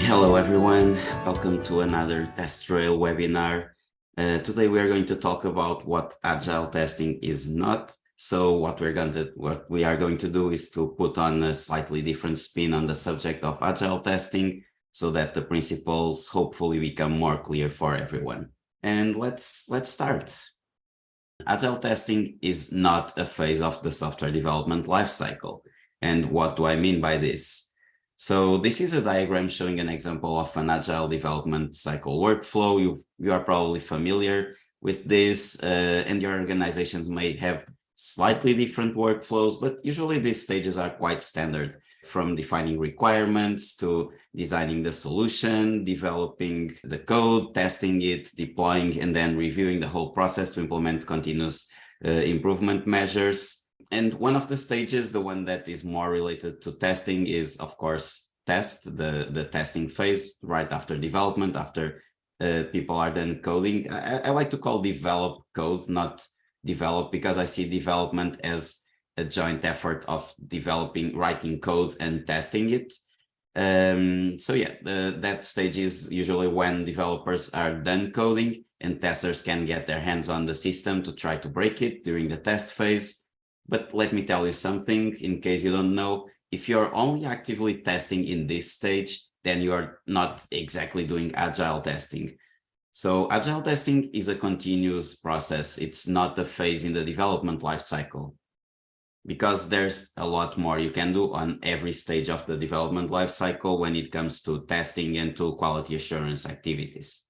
Hello everyone, welcome to another TestRail webinar. Today we are going to talk about what Agile testing is not. So what we are going to do is to put on a slightly different spin on the subject of Agile testing so that the principles hopefully become more clear for everyone. And let's start. Agile testing is not a phase of the software development lifecycle. And what do I mean by this? So this is a diagram showing an example of an Agile development cycle workflow. You are probably familiar with this, and your organizations may have slightly different workflows, but usually these stages are quite standard, from defining requirements to designing the solution, developing the code, testing it, deploying, and then reviewing the whole process to implement continuous improvement measures. And one of the stages, the one that is more related to testing, is of course the testing phase right after development, after people are done coding. I like to call develop code, not develop, because I see development as a joint effort of writing code and testing it. So yeah, that stage is usually when developers are done coding and testers can get their hands on the system to try to break it during the test phase. But let me tell you something, in case you don't know, if you're only actively testing in this stage, then you are not exactly doing Agile testing. So Agile testing is a continuous process. It's not a phase in the development lifecycle, because there's a lot more you can do on every stage of the development lifecycle when it comes to testing and to quality assurance activities.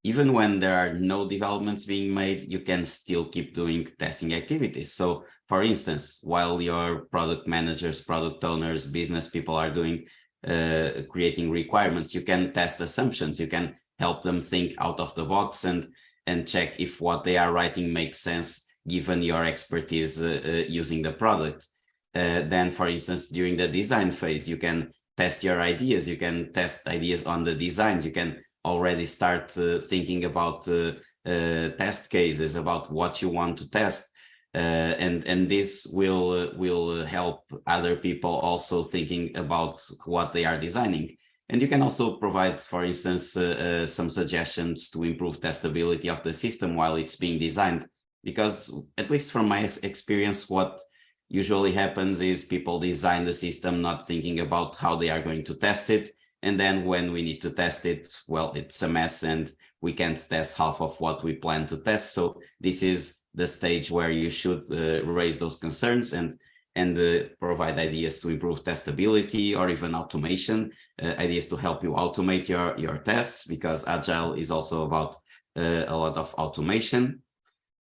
Even when there are no developments being made, you can still keep doing testing activities. So for instance, while your product managers, product owners, business people are doing creating requirements, you can test assumptions. You can help them think out of the box and check if what they are writing makes sense given your expertise using the product. Then, for instance, during the design phase, you can test your ideas. You can test ideas on the designs. You can already start thinking about test cases, about what you want to test. And this will help other people also thinking about what they are designing. And you can also provide, for instance, some suggestions to improve testability of the system while it's being designed. Because at least from my experience, what usually happens is people design the system not thinking about how they are going to test it. And then when we need to test it, well, it's a mess and we can't test half of what we plan to test. So this is the stage where you should raise those concerns and provide ideas to improve testability or even automation, ideas to help you automate your tests, because Agile is also about a lot of automation.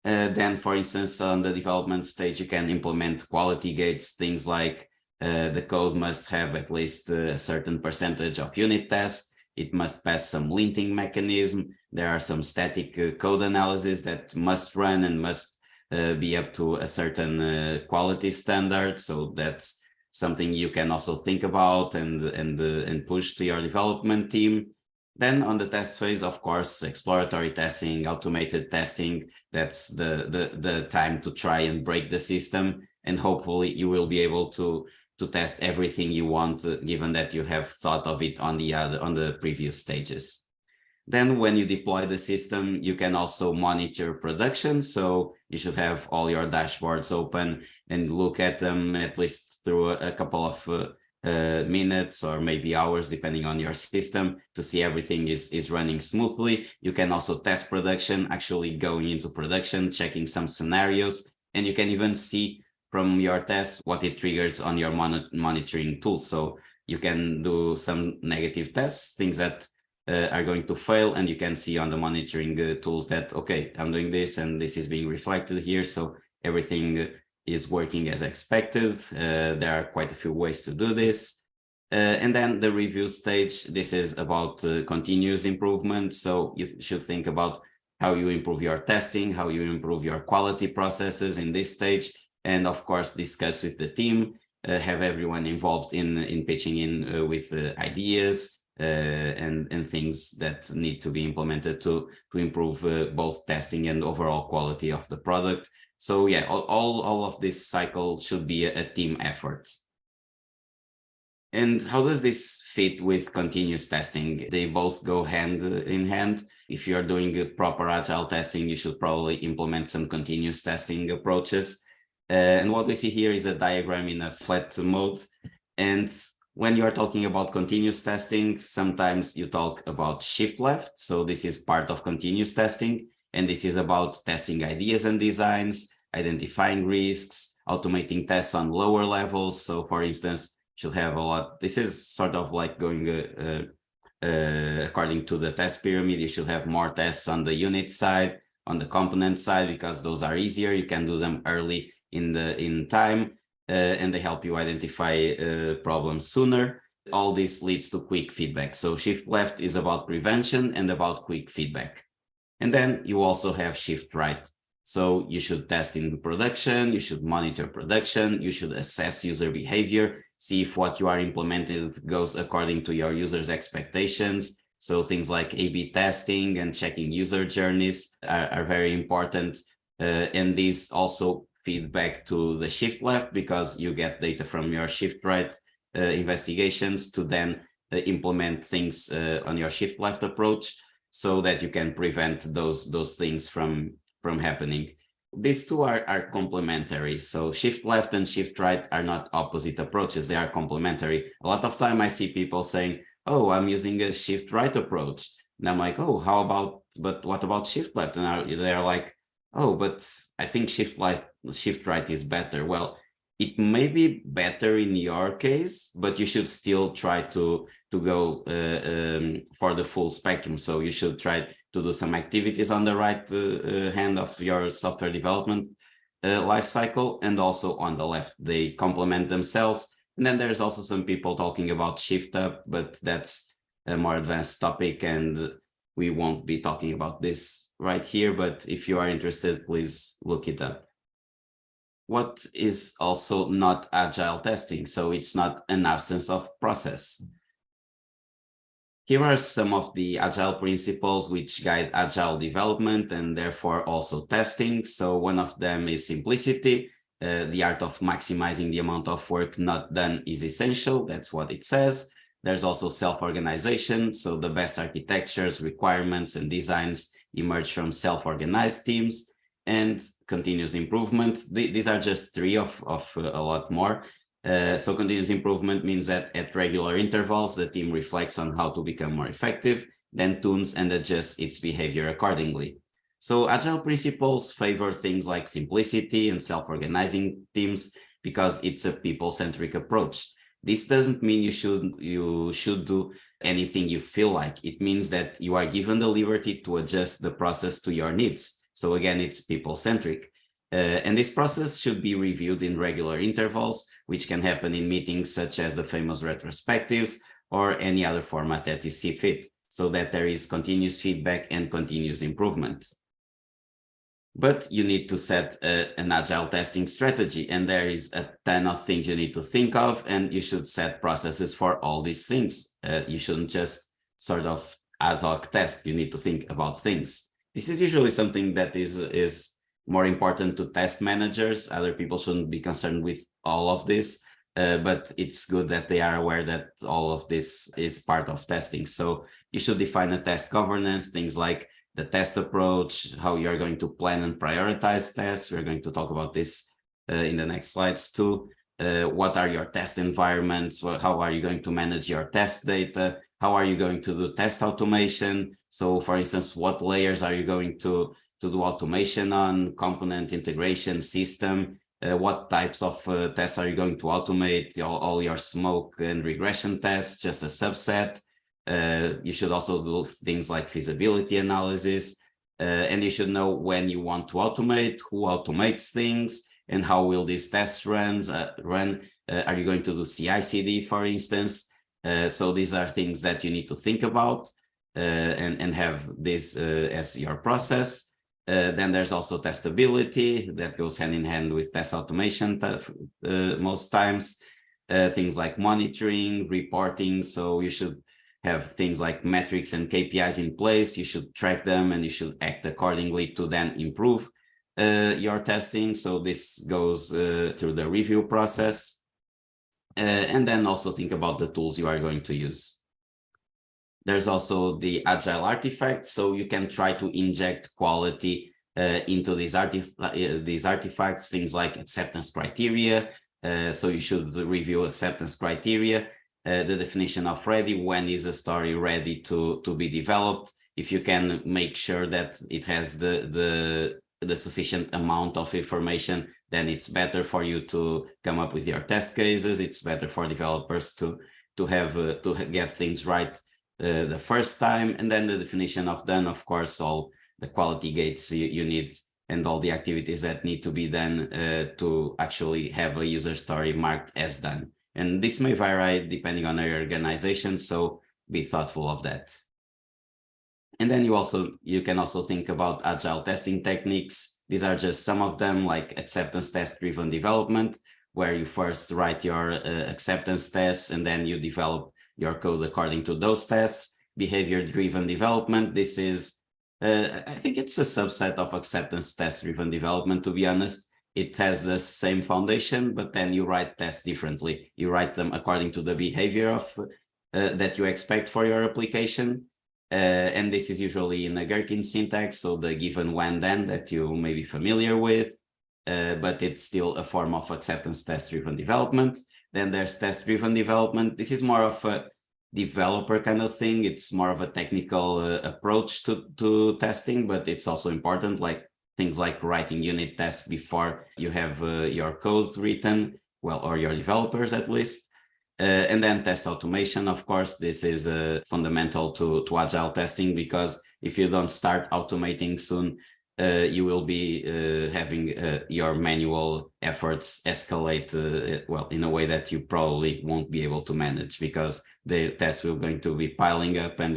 Then, for instance, on the development stage, you can implement quality gates, things like the code must have at least a certain percentage of unit tests. It must pass some linting mechanism. There are some static code analysis that must run and must be up to a certain quality standard. So that's something you can also think about and push to your development team. Then on the test phase, of course, exploratory testing, automated testing, that's the time to try and break the system. And hopefully you will be able to test everything you want, given that you have thought of it on the previous stages. Then when you deploy the system, you can also monitor production. So you should have all your dashboards open and look at them at least through a couple of minutes or maybe hours, depending on your system, to see everything is running smoothly. You can also test production, actually going into production, checking some scenarios, and you can even see from your tests what it triggers on your monitoring tools. So you can do some negative tests, things that are going to fail, and you can see on the monitoring tools that, okay, I'm doing this and this is being reflected here, so everything is working as expected. There are quite a few ways to do this. And then the review stage, this is about continuous improvement. So you should think about how you improve your testing, how you improve your quality processes in this stage, and of course discuss with the team, have everyone involved in pitching in with ideas and things that need to be implemented to improve both testing and overall quality of the product. So yeah, all of this cycle should be a team effort. And how does this fit with continuous testing? They both go hand in hand. If you're doing a proper agile testing, you should probably implement some continuous testing approaches. And what we see here is a diagram in a flat mode. And when you are talking about continuous testing, sometimes you talk about shift left. So this is part of continuous testing. And this is about testing ideas and designs, identifying risks, automating tests on lower levels. So for instance, should have a lot. This is sort of like going according to the test pyramid. You should have more tests on the unit side, on the component side, because those are easier. You can do them early in time, and they help you identify problems sooner. All this leads to quick feedback. So shift left is about prevention and about quick feedback. And then you also have shift right. So you should test in production, you should monitor production, you should assess user behavior, see if what you are implementing goes according to your users' expectations. So things like A/B testing and checking user journeys are very important. And these also feed back to the shift left, because you get data from your shift right investigations to then implement things on your shift left approach, so that you can prevent those things from happening. These two are complementary. So shift left and shift right are not opposite approaches. They are complementary. A lot of time I see people saying, oh, I'm using a shift right approach. And I'm like, oh, but what about shift left? And they're like, oh, but I think shift right is better. Well, it may be better in your case, but you should still try to go for the full spectrum. So you should try to do some activities on the right hand of your software development life cycle, and also on the left. They complement themselves. And then there's also some people talking about shift up, but that's a more advanced topic, and we won't be talking about this right here. But if you are interested, please look it up. What is also not agile testing? So it's not an absence of process. Here are some of the agile principles which guide agile development and therefore also testing. So one of them is simplicity. The art of maximizing the amount of work not done is essential. That's what it says. There's also self-organization. So the best architectures, requirements, and designs emerge from self-organized teams. And continuous improvement. These are just three of a lot more. So continuous improvement means that at regular intervals, the team reflects on how to become more effective, then tunes and adjusts its behavior accordingly. So agile principles favor things like simplicity and self-organizing teams because it's a people-centric approach. This doesn't mean you should do anything you feel like. It means that you are given the liberty to adjust the process to your needs. So again, it's people-centric. And this process should be reviewed in regular intervals, which can happen in meetings such as the famous retrospectives or any other format that you see fit, so that there is continuous feedback and continuous improvement. But you need to set an agile testing strategy, and there is a ton of things you need to think of, and you should set processes for all these things. You shouldn't just sort of ad hoc test. You need to think about things. This is usually something that is more important to test managers. Other people shouldn't be concerned with all of this, but it's good that they are aware that all of this is part of testing. So you should define a test governance, things like the test approach, how you're going to plan and prioritize tests. We're going to talk about this in the next slides too. What are your test environments? How are you going to manage your test data? How are you going to do test automation? So for instance, what layers are you going to do automation on? Component integration, system, what types of tests are you going to automate? All your smoke and regression tests, just a subset. You should also do things like feasibility analysis, and you should know when you want to automate, who automates things, and how will these tests run? Are you going to do CI/CD, for instance? So these are things that you need to think about and have this as your process. Then there's also testability that goes hand in hand with test automation most times. Things like monitoring, reporting. So you should have things like metrics and KPIs in place. You should track them and you should act accordingly to then improve your testing. So this goes through the review process. And then also think about the tools you are going to use. There's also the Agile artifact, so you can try to inject quality into these artifacts, things like acceptance criteria. So you should review acceptance criteria, the definition of ready, when is a story ready to be developed. If you can make sure that it has the sufficient amount of information, then it's better for you to come up with your test cases. It's better for developers to get things right the first time. And then the definition of done, of course, all the quality gates you need and all the activities that need to be done to actually have a user story marked as done. And this may vary depending on your organization, so be thoughtful of that. And then you can also think about agile testing techniques. These are just some of them, like acceptance test driven development, where you first write your acceptance tests and then you develop your code according to those tests. Behavior driven development, this is I think it's a subset of acceptance test driven development, to be honest. It has the same foundation, but then you write tests differently. You write them according to the behavior of that you expect for your application. And this is usually in a Gherkin syntax, so the given when then that you may be familiar with, but it's still a form of acceptance test driven development. Then there's test driven development. This is more of a developer kind of thing. It's more of a technical approach to testing, but it's also important, like things like writing unit tests before you have your code written, well, or your developers at least. And then test automation, of course, this is fundamental to agile testing, because if you don't start automating soon, you will be having your manual efforts escalate, well, in a way that you probably won't be able to manage, because the tests will going to be piling up, and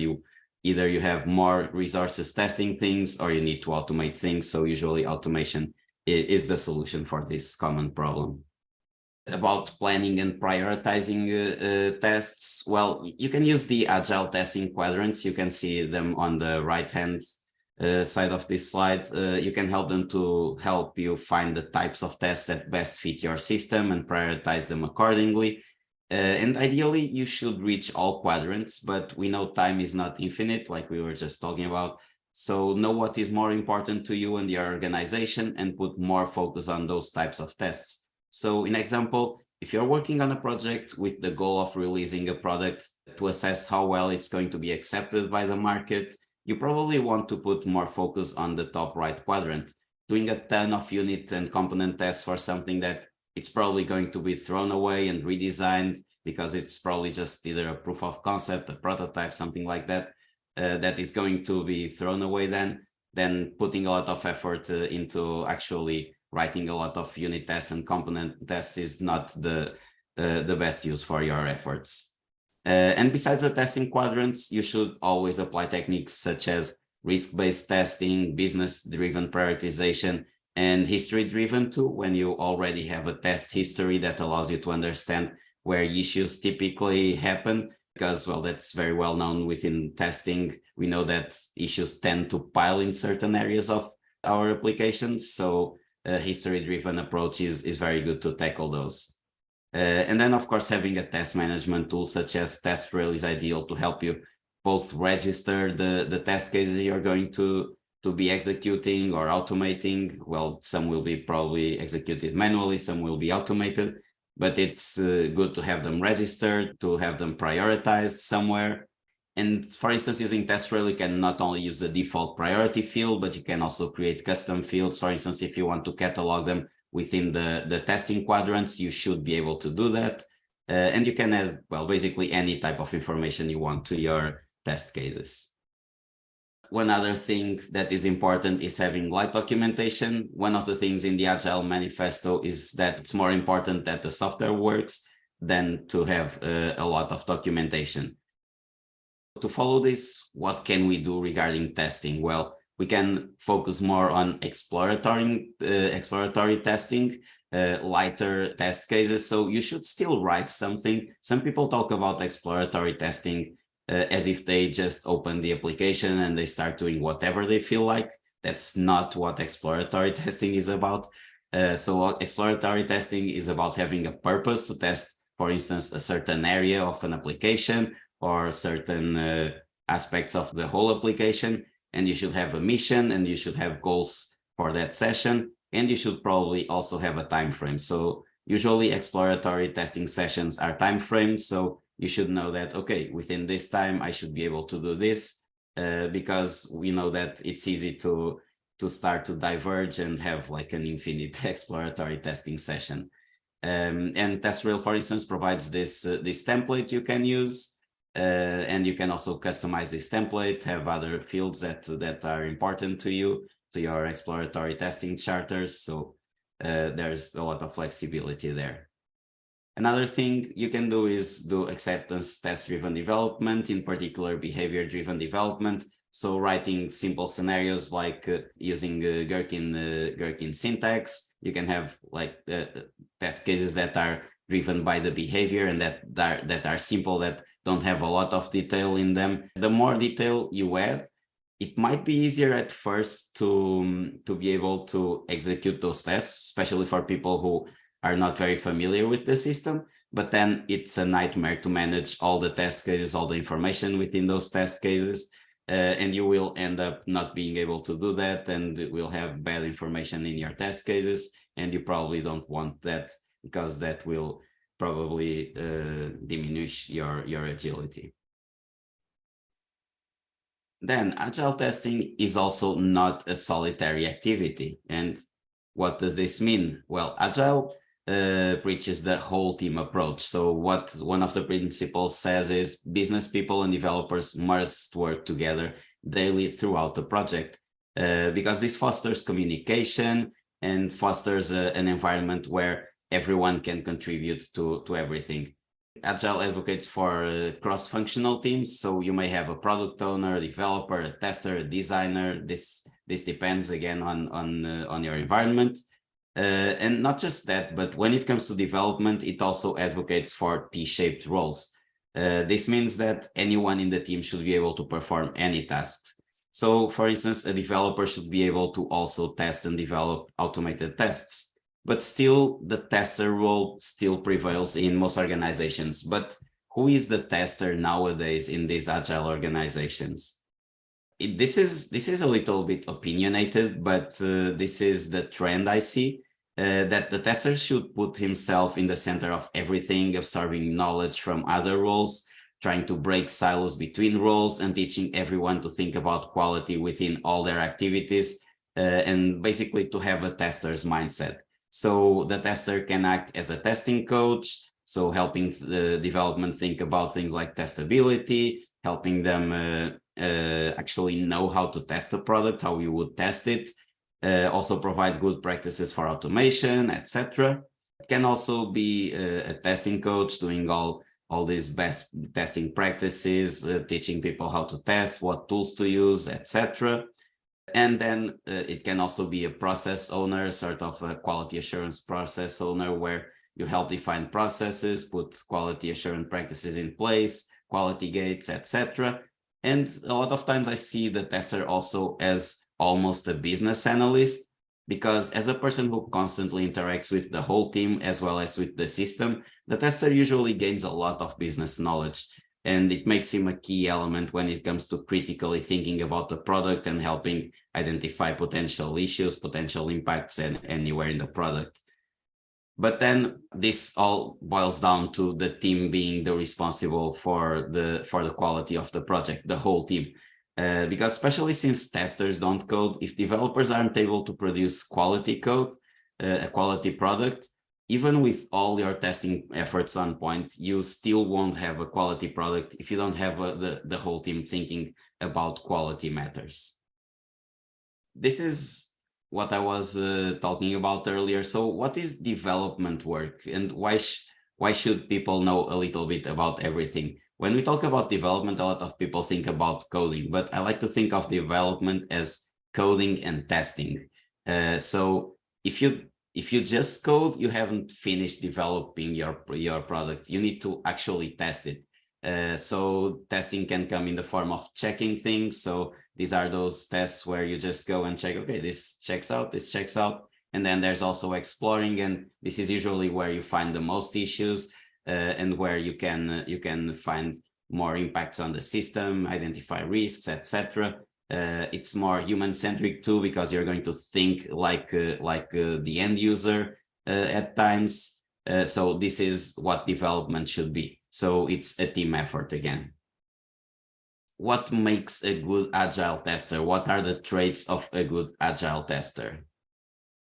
either you have more resources testing things or you need to automate things. So usually automation is the solution for this common problem. About planning and prioritizing tests, well, you can use the agile testing quadrants. You can see them on the right hand side of this slide. You can help them to help you find the types of tests that best fit your system and prioritize them accordingly. And ideally, you should reach all quadrants, but we know time is not infinite, like we were just talking about. So know what is more important to you and your organization and put more focus on those types of tests. So in example, if you're working on a project with the goal of releasing a product to assess how well it's going to be accepted by the market, you probably want to put more focus on the top right quadrant. Doing a ton of unit and component tests for something that it's probably going to be thrown away and redesigned because it's probably just either a proof of concept, a prototype, something like that, that is going to be thrown away then putting a lot of effort into actually writing a lot of unit tests and component tests is not the best use for your efforts. And besides the testing quadrants, you should always apply techniques such as risk-based testing, business-driven prioritization, and history-driven too, when you already have a test history that allows you to understand where issues typically happen, because, well, that's very well known within testing. We know that issues tend to pile in certain areas of our applications, so a history-driven approach is very good to tackle those. And then, of course, having a test management tool such as TestRail is ideal to help you both register the test cases you're going to be executing or automating. Well, some will be probably executed manually, some will be automated, but it's good to have them registered, to have them prioritized somewhere. And for instance, using TestRail, you can not only use the default priority field, but you can also create custom fields. For instance, if you want to catalog them within the testing quadrants, you should be able to do that. And you can add, well, basically any type of information you want to your test cases. One other thing that is important is having light documentation. One of the things in the Agile manifesto is that it's more important that the software works than to have a lot of documentation. To follow this, what can we do regarding testing? Well, we can focus more on exploratory testing, lighter test cases. So you should still write something. Some people talk about exploratory testing as if they just open the application and they start doing whatever they feel like. That's not what exploratory testing is about. So exploratory testing is about having a purpose to test for instance, a certain area of an application or certain aspects of the whole application, and you should have a mission and you should have goals for that session, and you should probably also have a time frame. So usually exploratory testing sessions are time framed, so you should know that, okay, within this time I should be able to do this, because we know that it's easy to start to diverge and have like an infinite exploratory testing session. And TestRail, for instance, provides this template you can use, and you can also customize this template, have other fields that are important to you, to your exploratory testing charters. So there's a lot of flexibility there. Another thing you can do is do acceptance test-driven development, in particular behavior-driven development. So writing simple scenarios like using Gherkin syntax. You can have like test cases that are driven by the behavior and that are simple, that don't have a lot of detail in them. The more detail you add, it might be easier at first to be able to execute those tests, especially for people who are not very familiar with the system. But then it's a nightmare to manage all the test cases, all the information within those test cases. And you will end up not being able to do that, and will have bad information in your test cases. And you probably don't want that, because that will probably diminish your agility. Then agile testing is also not a solitary activity. And what does this mean? Well, agile preaches the whole team approach. So what one of the principles says is business people and developers must work together daily throughout the project, because this fosters communication and fosters an environment where everyone can contribute to everything. Agile advocates for cross-functional teams. So you may have a product owner, a developer, a tester, a designer. This depends again on your environment. And not just that, but when it comes to development, it also advocates for T-shaped roles. This means that anyone in the team should be able to perform any tasks. So, for instance, a developer should be able to also test and develop automated tests. But still, the tester role still prevails in most organizations. But who is the tester nowadays in these agile organizations? This is a little bit opinionated, but this is the trend I see, that the tester should put himself in the center of everything, absorbing knowledge from other roles, trying to break silos between roles, and teaching everyone to think about quality within all their activities, and basically to have a tester's mindset. So the tester can act as a testing coach, so helping the development think about things like testability, helping them actually know how to test a product, how you would test it, also provide good practices for automation, etc. It can also be a testing coach, doing all these best testing practices, teaching people how to test, what tools to use, etc. And then it can also be a process owner, sort of a quality assurance process owner, where you help define processes, put quality assurance practices in place, quality gates, etc. And a lot of times I see the tester also as almost a business analyst, because as a person who constantly interacts with the whole team as well as with the system, the tester usually gains a lot of business knowledge. And it makes him a key element when it comes to critically thinking about the product and helping identify potential issues, potential impacts anywhere in the product. But then this all boils down to the team being the responsible for the quality of the project, the whole team. Because especially since testers don't code, if developers aren't able to produce quality code, a quality product, even with all your testing efforts on point, you still won't have a quality product if you don't have the whole team thinking about quality matters. This is what I was talking about earlier. So what is development work, and why should people know a little bit about everything? When we talk about development, a lot of people think about coding, but I like to think of development as coding and testing. So if you just code, you haven't finished developing your product. You need to actually test it. So testing can come in the form of checking things. So these are those tests where you just go and check, okay, this checks out, this checks out. And then there's also exploring, and this is usually where you find the most issues. and where you can find more impacts on the system, identify risks, etc. It's more human-centric too, because you're going to think like the end user at times. So this is what development should be. So it's a team effort again. What makes a good Agile tester? What are the traits of a good Agile tester?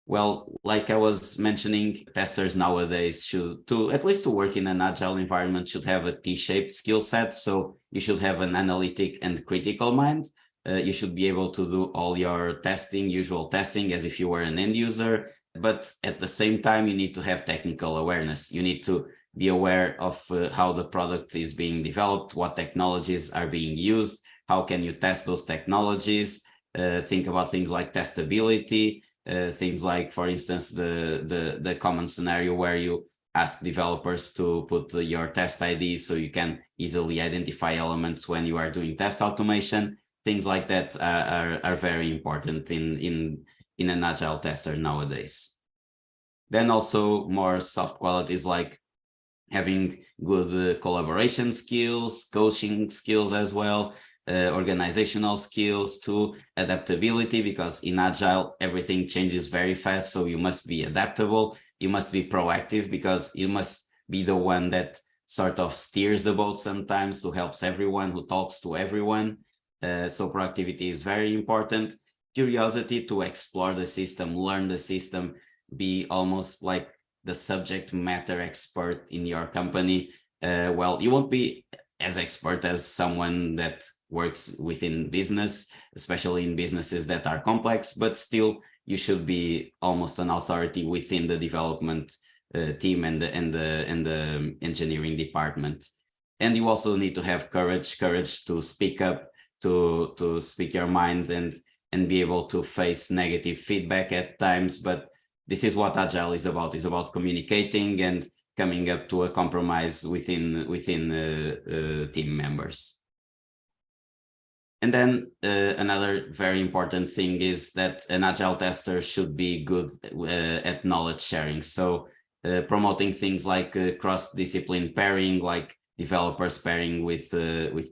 Well, like I was mentioning, testers nowadays should, at least to work in an Agile environment, should have a T-shaped skill set. So you should have an analytic and critical mind. You should be able to do all your testing, usual testing, as if you were an end user. But at the same time, you need to have technical awareness. You need to be aware of how the product is being developed, what technologies are being used, how can you test those technologies, think about things like testability, things like, for instance, the common scenario where you ask developers to put your test IDs so you can easily identify elements when you are doing test automation. Things like that are very important in an Agile tester nowadays. Then also more soft qualities like having good collaboration skills, coaching skills as well, organizational skills too, adaptability, because in Agile, everything changes very fast. So you must be adaptable. You must be proactive, because you must be the one that sort of steers the boat sometimes, who helps everyone, who talks to everyone. So proactivity is very important. Curiosity to explore the system, learn the system, be almost like the subject matter expert in your company. Well, you won't be as expert as someone that works within business, especially in businesses that are complex, but still you should be almost an authority within the development team and the engineering department. And you also need to have courage to speak up, to speak your mind and be able to face negative feedback at times. But this is what Agile is about. It's about communicating and coming up to a compromise within team members. And then another very important thing is that an Agile tester should be good at knowledge sharing. So promoting things like cross-discipline pairing, like developers pairing with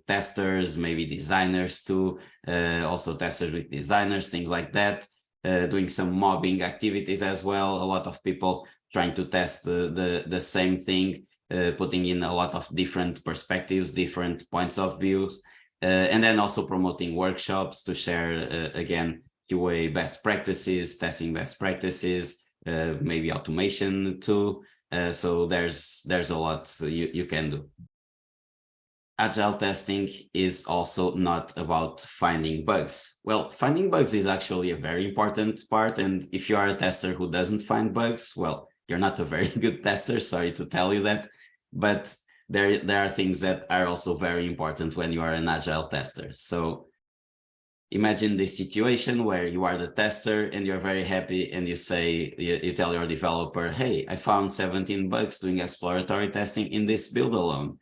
testers, maybe designers too, also testers with designers, things like that. Doing some mobbing activities as well. A lot of people trying to test the same thing, putting in a lot of different perspectives, different points of views, and then also promoting workshops to share, again, QA best practices, testing best practices, maybe automation too. So there's a lot you can do. Agile testing is also not about finding bugs. Well, finding bugs is actually a very important part. And if you are a tester who doesn't find bugs, well, you're not a very good tester. Sorry to tell you that. But there are things that are also very important when you are an Agile tester. So imagine this situation where you are the tester and you're very happy and you say, you tell your developer, hey, I found 17 bugs doing exploratory testing in this build alone.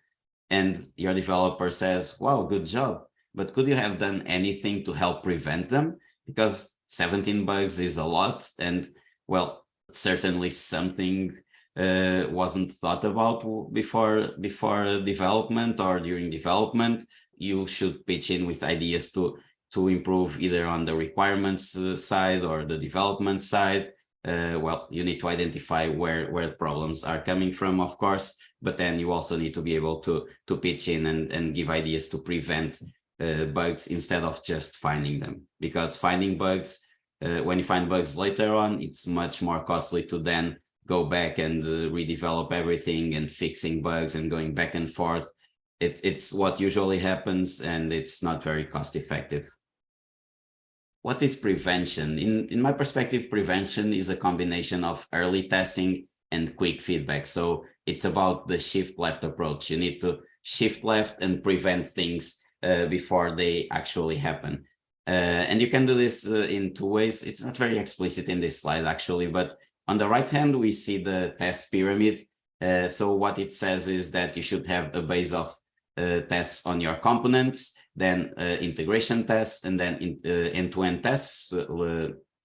And your developer says, wow, good job. But could you have done anything to help prevent them? Because 17 bugs is a lot. And well, certainly something wasn't thought about before development or during development. You should pitch in with ideas to improve either on the requirements side or the development side. Well, you need to identify where problems are coming from, of course, but then you also need to be able to pitch in and give ideas to prevent bugs instead of just finding them. Because finding bugs, when you find bugs later on, it's much more costly to then go back and redevelop everything and fixing bugs and going back and forth. It's what usually happens, and it's not very cost effective. What is prevention? In my perspective, prevention is a combination of early testing and quick feedback. So it's about the shift left approach. You need to shift left and prevent things before they actually happen. And you can do this in two ways. It's not very explicit in this slide, actually, but on the right hand, we see the test pyramid. So what it says is that you should have a base of tests on your components, then integration tests, and then end-to-end tests,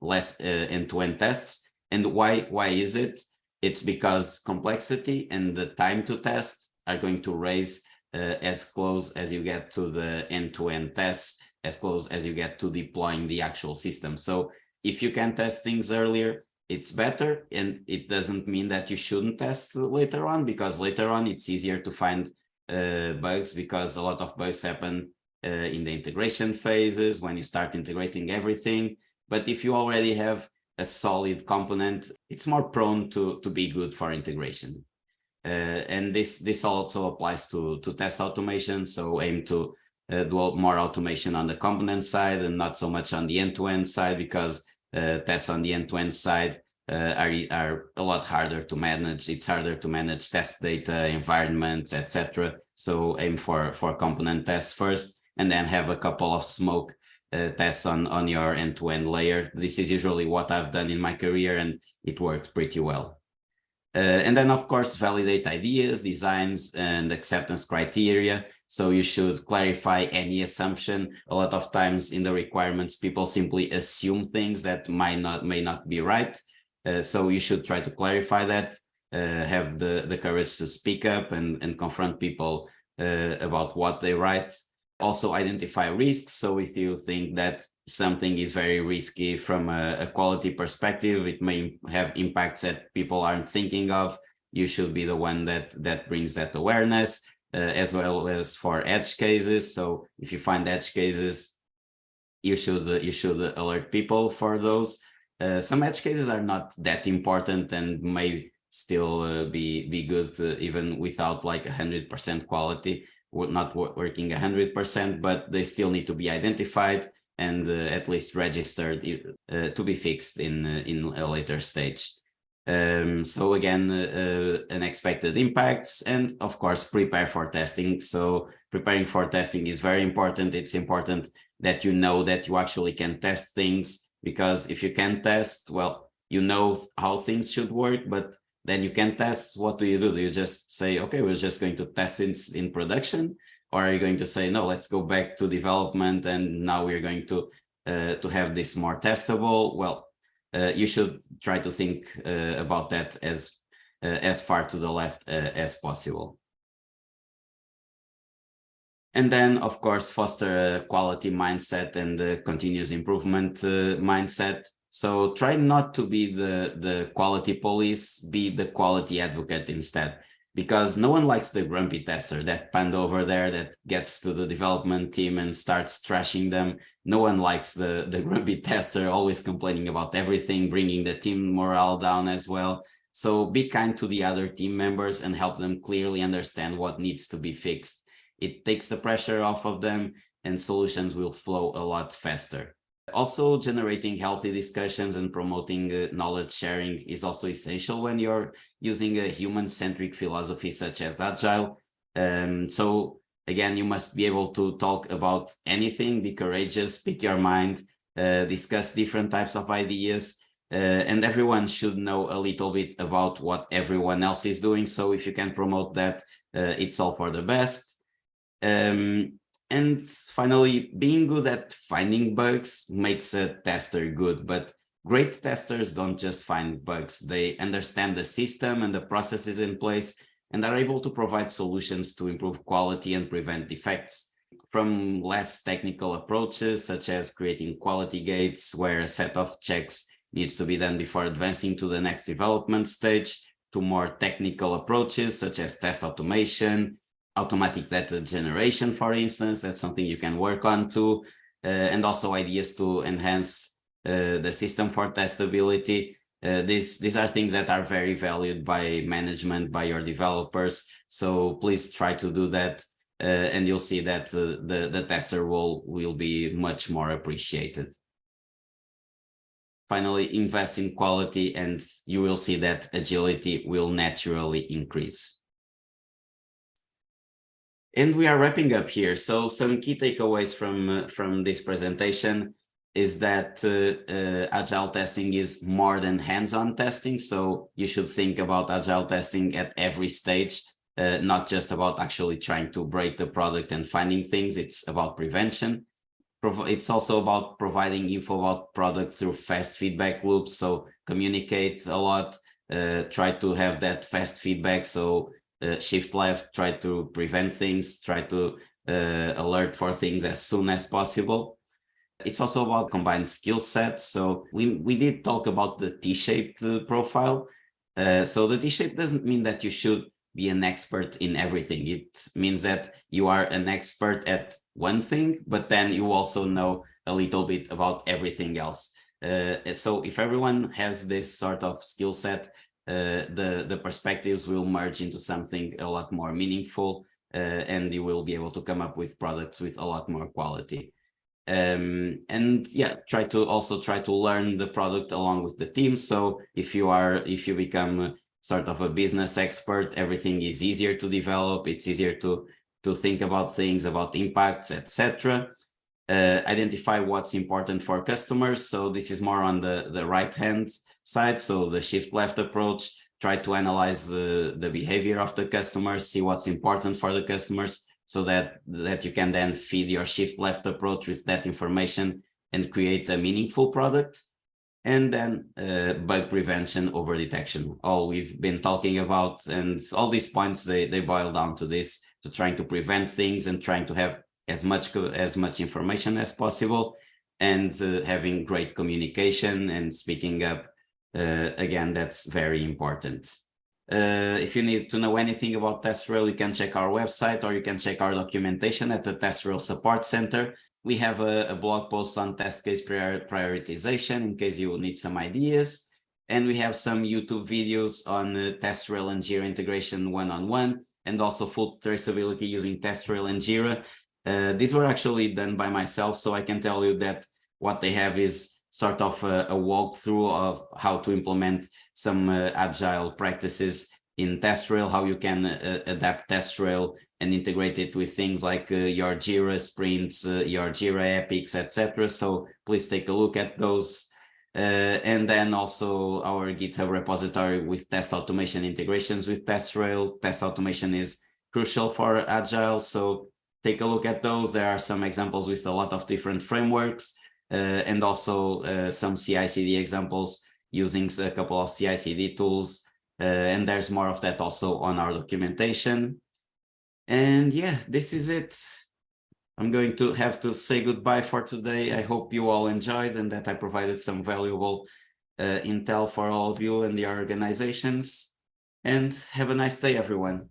less end-to-end tests. And why is it? It's because complexity and the time to test are going to raise as close as you get to the end-to-end tests, as close as you get to deploying the actual system. So if you can test things earlier, it's better. And it doesn't mean that you shouldn't test later on, because later on it's easier to find bugs, because a lot of bugs happen in the integration phases when you start integrating everything. But if you already have a solid component, it's more prone to be good for integration. And this also applies to test automation. So aim to do more automation on the component side and not so much on the end-to-end side, because tests on the end-to-end side are a lot harder to manage. It's harder to manage test data, environments, etc. So aim for component tests first, and then have a couple of smoke tests on your end-to-end layer. This is usually what I've done in my career, and it works pretty well. And then, of course, validate ideas, designs, and acceptance criteria. So you should clarify any assumption. A lot of times in the requirements, people simply assume things that may not be right. So you should try to clarify that, have the courage to speak up and confront people about what they write. Also identify risks. So if you think that something is very risky from a quality perspective, it may have impacts that people aren't thinking of. You should be the one that brings that awareness, as well as for edge cases. So if you find edge cases, you should alert people for those. Some edge cases are not that important and may still be good even without like 100% quality, not working 100%, but they still need to be identified and at least registered to be fixed in a later stage. So again, unexpected impacts, and of course, prepare for testing. So preparing for testing is very important. It's important that you know that you actually can test things, because if you can test, well, you know how things should work, but then you can test. What do? Do you just say, okay, we're just going to test it in production? Or are you going to say, no, let's go back to development and now we're going to have this more testable? Well, you should try to think about that as far to the left as possible. And then, of course, foster a quality mindset and a continuous improvement mindset. So try not to be the quality police, be the quality advocate instead, because no one likes the grumpy tester, that panda over there that gets to the development team and starts trashing them. No one likes the grumpy tester, always complaining about everything, bringing the team morale down as well. So be kind to the other team members and help them clearly understand what needs to be fixed. It takes the pressure off of them and solutions will flow a lot faster. Also, generating healthy discussions and promoting knowledge sharing is also essential when you're using a human-centric philosophy such as Agile. So again, you must be able to talk about anything, be courageous, speak your mind, discuss different types of ideas, and everyone should know a little bit about what everyone else is doing. So if you can promote that, it's all for the best. And finally, being good at finding bugs makes a tester good, but great testers don't just find bugs. They understand the system and the processes in place and are able to provide solutions to improve quality and prevent defects. From less technical approaches, such as creating quality gates, where a set of checks needs to be done before advancing to the next development stage, to more technical approaches, such as test automation, automatic data generation, for instance. That's something you can work on too, and also ideas to enhance the system for testability. These are things that are very valued by management, by your developers. So please try to do that, and you'll see that the tester role will be much more appreciated. Finally, invest in quality, and you will see that agility will naturally increase. And we are wrapping up here. So some key takeaways from this presentation is that Agile testing is more than hands-on testing. So you should think about Agile testing at every stage, not just about actually trying to break the product and finding things. It's about prevention. It's also about providing info about product through fast feedback loops. So communicate a lot, try to have that fast feedback. So shift left, try to prevent things, try to alert for things as soon as possible. It's also about combined skill set. So we did talk about the T-shaped profile. So the T-shape doesn't mean that you should be an expert in everything. It means that you are an expert at one thing, but then you also know a little bit about everything else. So if everyone has this sort of skill set, the perspectives will merge into something a lot more meaningful, and you will be able to come up with products with a lot more quality. And yeah, try to learn the product along with the team. So if you become sort of a business expert, everything is easier to develop. It's easier to think about things, about impacts, etc. Identify what's important for customers. So this is more on the right hand side. So the shift left approach, try to analyze the behavior of the customers, see what's important for the customers, so that you can then feed your shift left approach with that information and create a meaningful product. And then bug prevention over detection, all we've been talking about, and all these points, they boil down to this, to trying to prevent things and trying to have as much information as possible, and having great communication and speaking up. Again, that's very important. If you need to know anything about TestRail, you can check our website, or you can check our documentation at the TestRail Support Center. We have a blog post on test case prioritization in case you need some ideas. And we have some YouTube videos on TestRail and Jira integration one-on-one, and also full traceability using TestRail and Jira. These were actually done by myself, so I can tell you that what they have is sort of a walkthrough of how to implement some agile practices in TestRail, how you can adapt TestRail and integrate it with things like your Jira sprints, your Jira epics, etc. So please take a look at those. And then also our GitHub repository with test automation integrations with TestRail. Test automation is crucial for Agile, so take a look at those. There are some examples with a lot of different frameworks, and also some CI/CD examples using a couple of CI/CD tools. And there's more of that also on our documentation. And yeah, this is it. I'm going to have to say goodbye for today. I hope you all enjoyed and that I provided some valuable intel for all of you and the organizations. And have a nice day, everyone.